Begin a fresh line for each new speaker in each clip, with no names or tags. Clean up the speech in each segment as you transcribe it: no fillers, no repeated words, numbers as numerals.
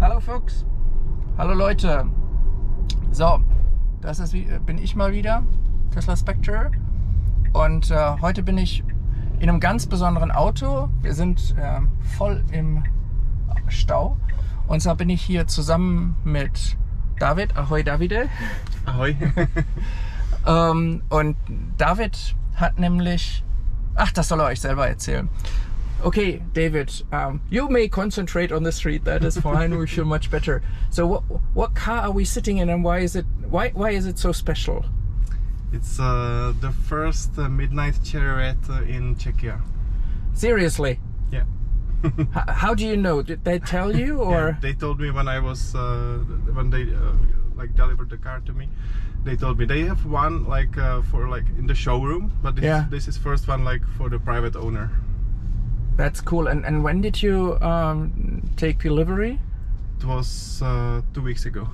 Hallo Fuchs, hallo Leute. So, bin ich mal wieder, Tesla Spectre. Und heute bin ich in einem ganz besonderen Auto. Wir sind voll im Stau. Und zwar bin ich hier zusammen mit David. Ahoi Davide.
Ahoi.
Und David hat nämlich... Ach, das soll er euch selber erzählen. Okay, David, you may concentrate on the street. That is fine. We feel much better. So, what car are we sitting in, and why is it so special?
It's the first midnight chariot in Czechia.
Seriously?
Yeah.
How do you know? Did they tell you, or?
Yeah, they told me when I was when they like delivered the car to me. They told me they have one for in the showroom, but this is first one for the private owner.
That's cool. And when did you take delivery?
It was 2 weeks ago.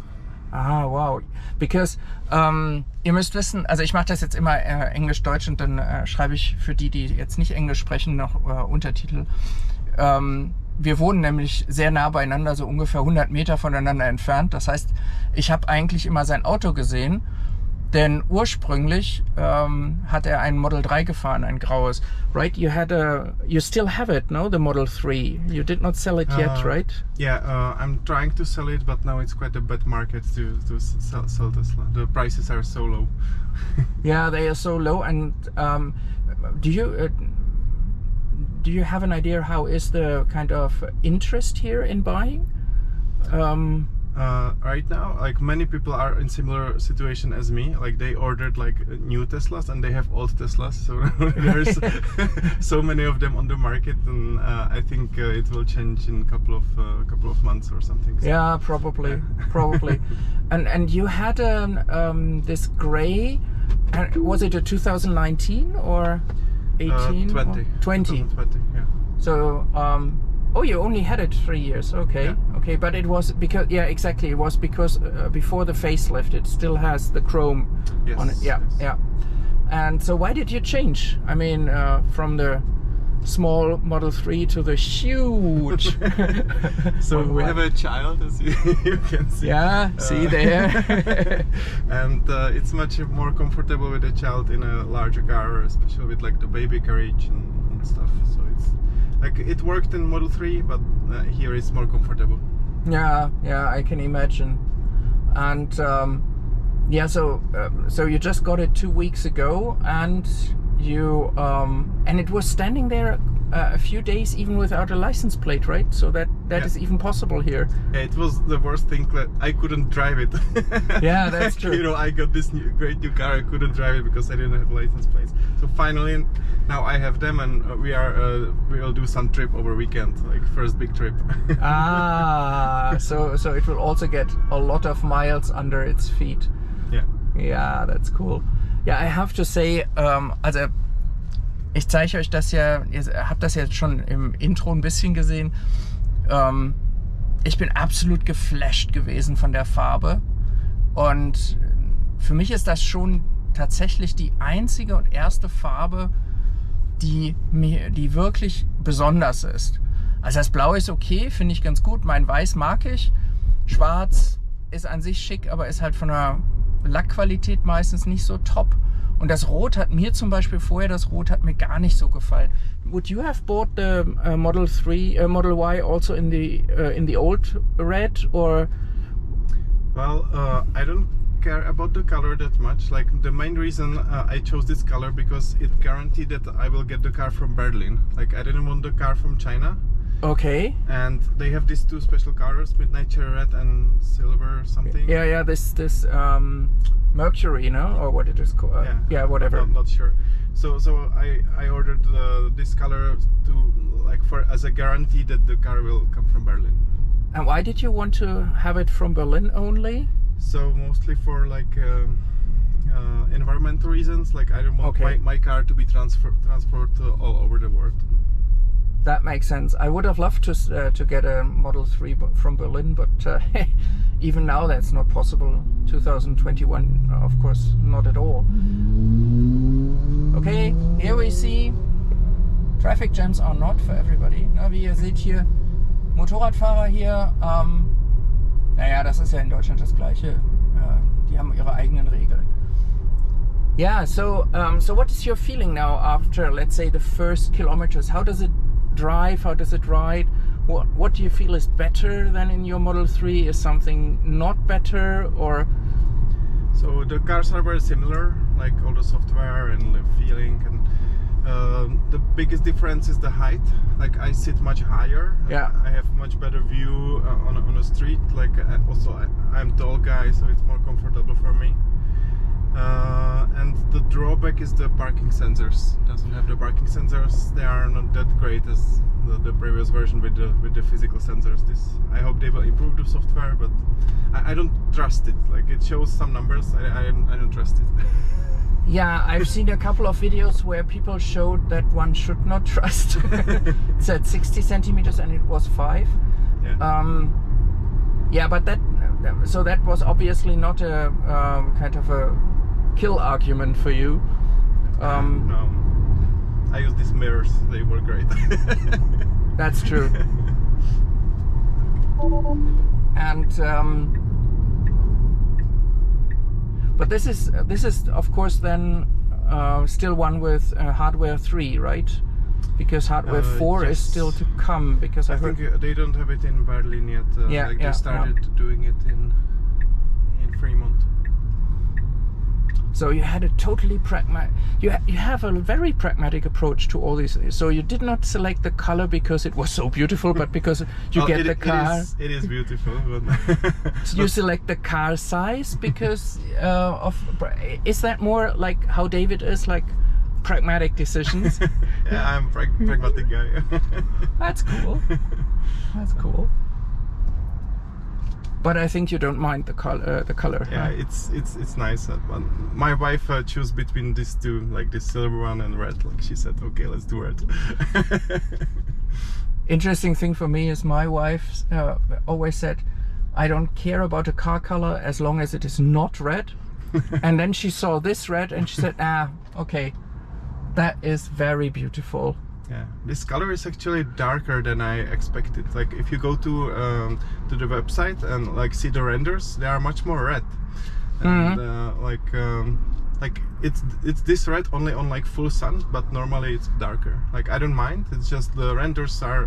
Ah, wow. Because ihr müsst wissen, also ich mache das jetzt immer Englisch-Deutsch und dann schreibe ich für die jetzt nicht Englisch sprechen, noch Untertitel. Wir wohnen nämlich sehr nah beieinander, so ungefähr 100 Meter voneinander entfernt. Das heißt, ich habe eigentlich immer sein Auto gesehen, denn ursprünglich hat er ein Model 3 gefahren, ein graues. Right? You still have it, no? The Model 3. You did not sell it yet, right?
Yeah, I'm trying to sell it, but now it's quite a bad market to sell Tesla. The prices are so low.
Yeah, they are so low. And do you have an idea how is the kind of interest here in buying?
Right now, many people are in similar situation as me. They ordered new Teslas and they have old Teslas, so there's so many of them on the market, and I think it will change in a couple of months or something. So.
Yeah, probably. And you had this gray. Was it a 2019 or 18?
20.
20.
Yeah.
So. Oh, you only had it 3 years. Okay,
yeah.
Okay, but it was because exactly. It was because before the facelift, it still has the chrome on it. Yeah, yes. Yeah. And so, why did you change? I mean, from the small Model 3 to the huge.
So we have a child, as you can see.
Yeah, see there.
And it's much more comfortable with a child in a larger car, especially with the baby carriage and stuff. So it's. It worked in Model 3, but here it's more comfortable.
Yeah, I can imagine. And so you just got it 2 weeks ago, and you and it was standing there a few days even without a license plate, right? So that is even possible here.
Yeah, it was the worst thing that I couldn't drive it.
Yeah, that's true.
I got this great new car. I couldn't drive it because I didn't have license plates. So finally, now I have them, and we'll do some trip over weekend, first big trip.
So it will also get a lot of miles under its feet. Yeah, that's cool. Yeah, I have to say, also ich zeige euch das ja, ihr habt das jetzt schon im Intro ein bisschen gesehen. Ich bin absolut geflasht gewesen von der Farbe, und für mich ist das schon tatsächlich die einzige und erste Farbe, die wirklich besonders ist. Also das Blau ist okay, finde ich ganz gut, mein Weiß mag ich, Schwarz ist an sich schick, aber ist halt von der Lackqualität meistens nicht so top. Und das Rot hat mir zum Beispiel das Rot hat mir gar nicht so gefallen. Would you have bought the Model Y also in the old red, or?
Well, I don't care about the color that much. The main reason I chose this color because it guaranteed that I will get the car from Berlin. I didn't want the car from China.
Okay.
And they have these two special colors, midnight cherry red and silver something.
Yeah. This Mercury, no, or what it is called. Yeah, whatever.
I'm not sure. So I ordered this color to as a guarantee that the car will come from Berlin.
And why did you want to have it from Berlin only?
So mostly for environmental reasons. I don't want my car to be transferred all over the world.
That makes sense. I would have loved to get a Model 3 from Berlin, but even now that's not possible. 2021, of course, not at all. Okay, here we see traffic jams are not for everybody. Na, wie ihr seht hier, Motorradfahrer hier. Naja, das ist ja in Deutschland das Gleiche. Die haben ihre eigenen Regeln. Yeah, so what is your feeling now after, let's say, the first kilometers? How does it drive? How does it ride? What do you feel is better than in your Model 3? Is something not better, or?
So the cars are very similar, like all the software and the feeling, and the biggest difference is the height. Like I sit much higher.
Yeah.
I have much better view on a street. Like also I'm tall guy, so it's more comfortable for me. And the drawback is the parking sensors. It doesn't have the parking sensors. They are not that great as the previous version with the physical sensors. I hope they will improve the software, but I don't trust it. Like it shows some numbers. I don't trust it.
Yeah, I've seen a couple of videos where people showed that one should not trust. It said 60 centimeters and it was 5.
Yeah.
Yeah, but that was obviously not a kind of a kill argument for you.
No, I use these mirrors. They were great.
That's true. And but this is of course then still one with hardware 3, right? Because hardware 4 is still to come. Because I heard
think they don't have it in Berlin yet. They started doing it in Fremont.
So you had a totally pragmatic. You have a very pragmatic approach to all these. So you did not select the color because it was so beautiful, but because you get the car.
It is beautiful. But
You select the car size because is that more like how David is, like pragmatic decisions?
Yeah, I'm pragmatic guy.
That's cool. That's cool. But I think you don't mind the color.
Yeah, it's nice. My wife chose between these two, like this silver one and red. Like she said, okay, let's do red.
Interesting thing for me is my wife always said, I don't care about a car color as long as it is not red. And then she saw this red and she said, okay, that is very beautiful.
Yeah, this color is actually darker than I expected. Like if you go to the website and like see the renders, they are much more red. And like it's this red only on like full sun, but normally it's darker. Like I don't mind. It's just the renders are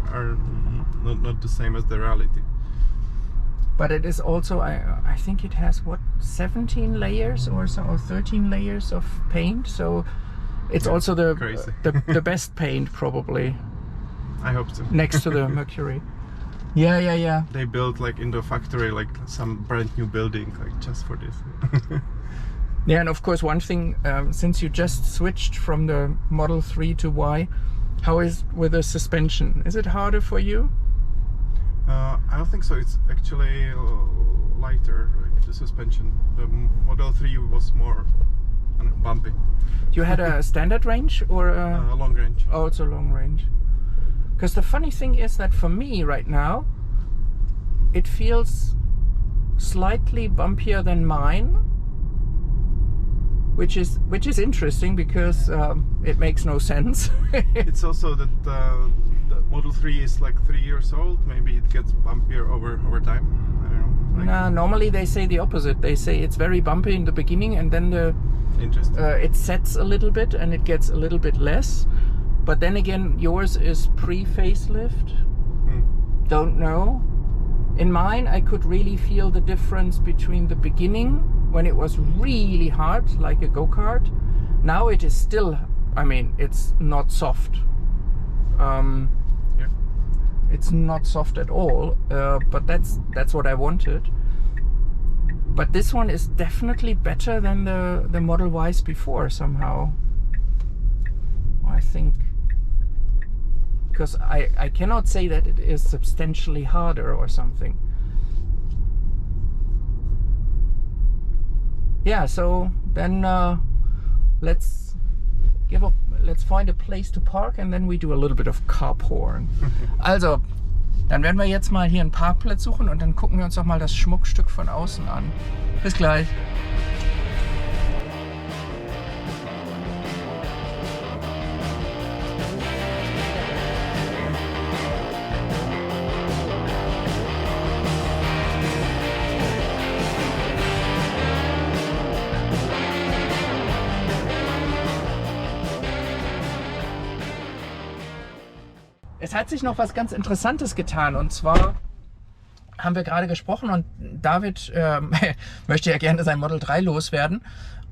not the same as the reality.
But it is also, I think it has what, 17 layers or so, or 13 layers of paint. So it's also the best paint probably.
I hope so.
Next to the Mercury. Yeah.
They built like in the factory like some brand new building like just for this.
Yeah, and of course one thing, since you just switched from the Model 3 to Y, how is with the suspension? Is it harder for you?
I don't think so. It's actually lighter, like the suspension. The Model 3 was more bumpy.
You had a standard range or a
long range?
Oh, it's a long range. Because the funny thing is that for me right now, it feels slightly bumpier than mine, which is interesting because it makes no sense.
It's also that the Model 3 is like 3 years old. Maybe it gets bumpier over time. I don't know.
Nah, normally they say the opposite. They say it's very bumpy in the beginning and then it sets a little bit and it gets a little bit less. But then again, yours is pre-facelift. Don't know. In mine, I could really feel the difference between the beginning when it was really hard, like a go-kart. Now it is still, I mean, it's not soft. It's not soft at all, but that's what I wanted. But this one is definitely better than the Model Ys before somehow. I think, because I cannot say that it is substantially harder or something. Yeah, so then let's let's find a place to park and then we do a little bit of Carporn. Also, dann werden wir jetzt mal hier einen Parkplatz suchen und dann gucken wir uns doch mal das Schmuckstück von außen an. Bis gleich. Es hat sich noch was ganz Interessantes getan und zwar haben wir gerade gesprochen und David möchte ja gerne sein Model 3 loswerden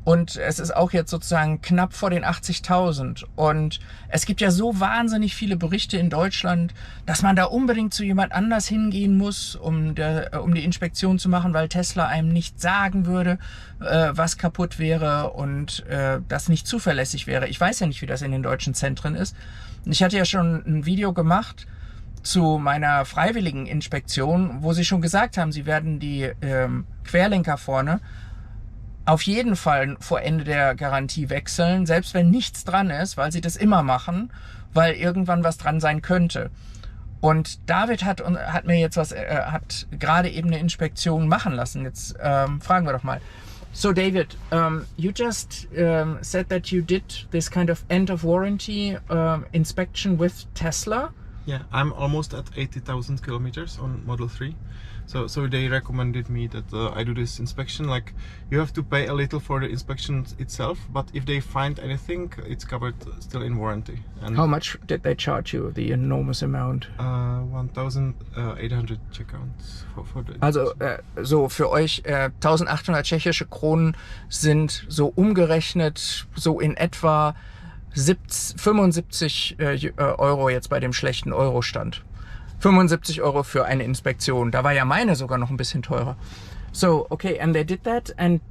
und es ist auch jetzt sozusagen knapp vor den 80.000 und es gibt ja so wahnsinnig viele Berichte in Deutschland, dass man da unbedingt zu jemand anders hingehen muss, um die Inspektion zu machen, weil Tesla einem nicht sagen würde, was kaputt wäre und das nicht zuverlässig wäre. Ich weiß ja nicht, wie das in den deutschen Zentren ist. Ich hatte ja schon ein Video gemacht zu meiner freiwilligen Inspektion, wo sie schon gesagt haben, sie werden die Querlenker vorne auf jeden Fall vor Ende der Garantie wechseln, selbst wenn nichts dran ist, weil sie das immer machen, weil irgendwann was dran sein könnte. Und David hat mir jetzt hat gerade eben eine Inspektion machen lassen. Jetzt fragen wir doch mal. So David, you just said that you did this kind of end of warranty inspection with Tesla.
Yeah, I'm almost at 80,000 kilometers on Model 3. So they recommended me that I do this inspection. Like, you have to pay a little for the inspection itself, but if they find anything, it's covered still in warranty. And
how much did they charge you? The enormous amount?
1,800 Czech crowns for the
Also so für euch 1.800 tschechische Kronen sind so umgerechnet so in etwa 75 Euro jetzt bei dem schlechten Eurostand. 75 Euro für eine Inspektion. Da war ja meine sogar noch ein bisschen teurer. So, okay, and they did that, and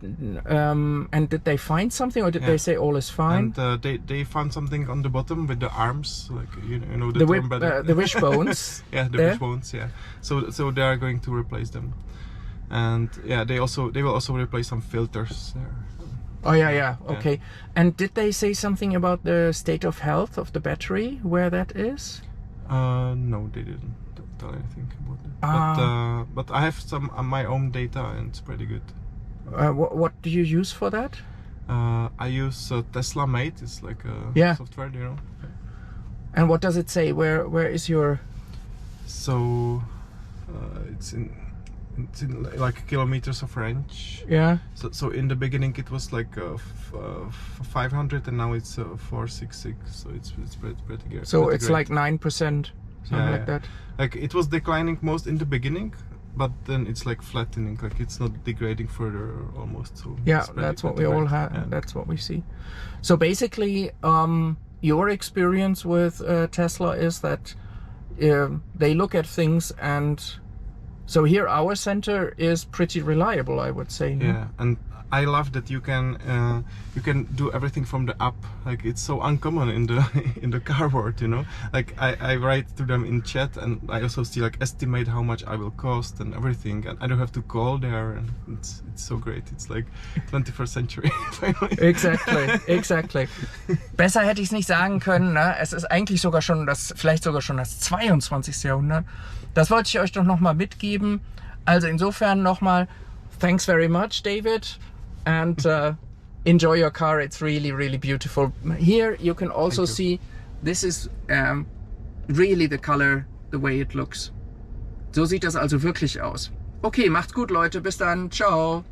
did they find something, or did they say all is fine?
And they found something on the bottom with the arms, like you know
the wishbones.
Yeah, the wishbones. Yeah. So they are going to replace them, and yeah, they will also replace some filters there.
Oh yeah, okay. Yeah. And did they say something about the state of health of the battery, where that is?
No, they didn't tell anything about it. But I have some my own data and it's pretty good.
What do you use for that?
I use Tesla Mate. It's like a software, you know.
And what does it say? Where is your?
So it's in like kilometers of range.
Yeah.
So in the beginning it was like 500 and now it's 466. So it's pretty good.
So it's great. Like 9%, something like that.
Like it was declining most in the beginning, but then it's like flattening. Like it's not degrading further almost. So
yeah, that's what we all have. Yeah. That's what we see. So basically, your experience with Tesla is that they look at things and. So here our center is pretty reliable, I would say.
Yeah, and I love that you can do everything from the app. Like it's so uncommon in the car world, you know. Like I write to them in chat, and I also see like estimate how much I will cost and everything, and I don't have to call there, and it's so great. It's like 21st century finally.
Exactly. Besser hätte ich es nicht sagen können. Ne? Es ist eigentlich vielleicht sogar schon das 22. Jahrhundert. Das wollte ich euch doch nochmal mitgeben. Also insofern nochmal, thanks very much, David. And enjoy your car. It's really, really beautiful. Here you can also see, this is really the color, the way it looks. So sieht das also wirklich aus. Okay, macht's gut, Leute. Bis dann. Ciao.